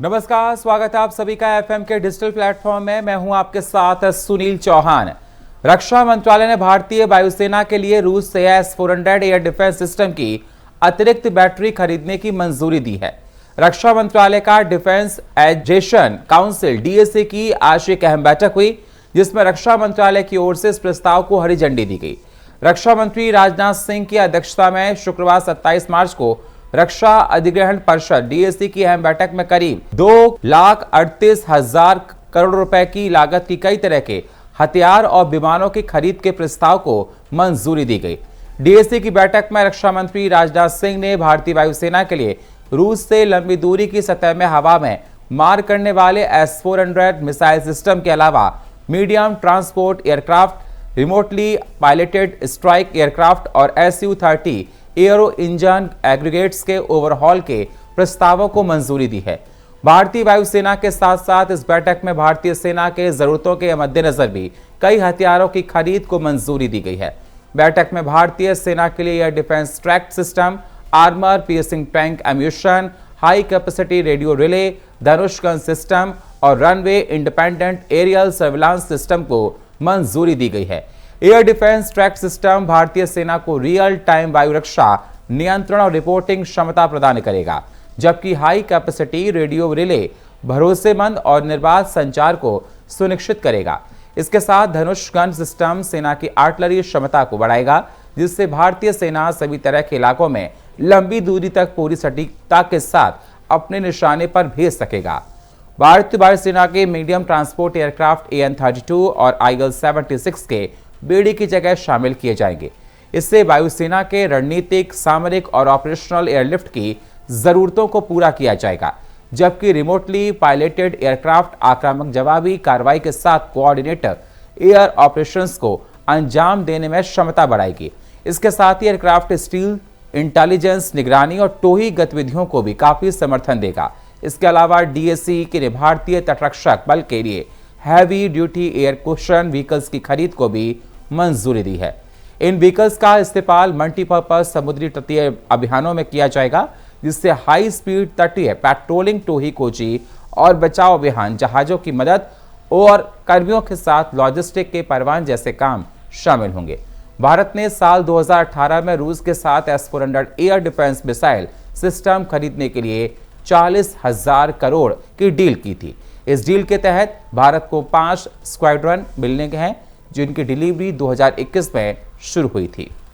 नमस्कार, स्वागत है आप सभी का एफएम के डिजिटल प्लेटफॉर्म में। मैं हूं आपके साथ सुनील चौहान। रक्षा मंत्रालय ने भारतीय वायुसेना के लिए रूस से S-400 एयर डिफेंस सिस्टम की अतिरिक्त बैटरी खरीदने की मंजूरी दी है। रक्षा मंत्रालय का डिफेंस एडजेशन काउंसिल DAC की आज एक अहम बैठक हुई, जिसमें रक्षा मंत्रालय की ओर से इस प्रस्ताव को हरी झंडी दी गई। रक्षा मंत्री राजनाथ सिंह की अध्यक्षता में शुक्रवार 27 मार्च को रक्षा अधिग्रहण परिषद DAC की अहम बैठक में करीब 2,38,000 करोड़ रुपए की लागत की कई तरह के हथियार और विमानों की खरीद के प्रस्ताव को मंजूरी दी गई। DAC की बैठक में रक्षा मंत्री राजनाथ सिंह ने भारतीय वायुसेना के लिए रूस से लंबी दूरी की सतह में हवा में मार करने वाले S-400 मिसाइल सिस्टम के अलावा medium transport aircraft, remotely piloted strike aircraft और Su-30 एयरो इंजन एग्रीगेट्स के ओवरहॉल के प्रस्तावों को मंजूरी दी है। भारतीय वायुसेना के साथ साथ इस बैठक में भारतीय सेना के जरूरतों के मद्देनजर भी कई हथियारों की खरीद को मंजूरी दी गई है। बैठक में भारतीय सेना के लिए air defence tracked system, armour piercing tank ammunition, high capacity radio relay, Dhanush gun system और runway independent aerial surveillance system को मंजूरी दी गई है। एयर डिफेंस ट्रैक्ट सिस्टम भारतीय सेना को रियल टाइम वायु रक्षा, नियंत्रण और रिपोर्टिंग क्षमता प्रदान करेगा, जबकि हाई कैपेसिटी रेडियो रिले भरोसेमंद और निर्बाध संचार को सुनिश्चित करेगा। इसके साथ धनुष गन सिस्टम सेना की आर्टिलरी क्षमता को बढ़ाएगा, जिससे भारतीय सेना सभी तरह के इलाकों में लंबी दूरी तक पूरी सटीकता के साथ अपने निशाने पर भेज सकेगा। भारतीय वायुसेना के मीडियम ट्रांसपोर्ट एयरक्राफ्ट AN-32 और IL-76 के बेड़ी की जगह शामिल किए जाएंगे। इससे वायुसेना के रणनीतिक, सामरिक और ऑपरेशनल एयरलिफ्ट की जरूरतों को पूरा किया जाएगा, जबकि रिमोटली पायलटेड एयरक्राफ्ट आक्रामक जवाबी कार्रवाई के साथ कोऑर्डिनेटर एयर ऑपरेशंस को अंजाम देने में क्षमता बढ़ाएगी। इसके साथ ही एयरक्राफ्ट स्टील, इंटेलिजेंस, निगरानी और टोही गतिविधियों को भी काफी समर्थन देगा। इसके अलावा DAC के भारतीय तटरक्षक बल के लिए heavy duty air cushion vehicles की खरीद को भी मंजूरी दी है। इन व्हीकल्स का इस्तेमाल मल्टीपर्पज समुद्री तटीय अभियानों में किया जाएगा, जिससे हाई स्पीड तटीय पेट्रोलिंग, टोही खोजी और बचाव अभियान, जहाजों की मदद और कर्मियों के साथ लॉजिस्टिक के परिवहन जैसे काम शामिल होंगे। भारत ने साल 2018 में रूस के साथ S-400 air defence missile system खरीदने के लिए 40,000 करोड़ की डील की थी। इस डील के तहत भारत को 5 स्क्वाड्रन मिलने हैं, जिनकी डिलीवरी 2021 में शुरू हुई थी।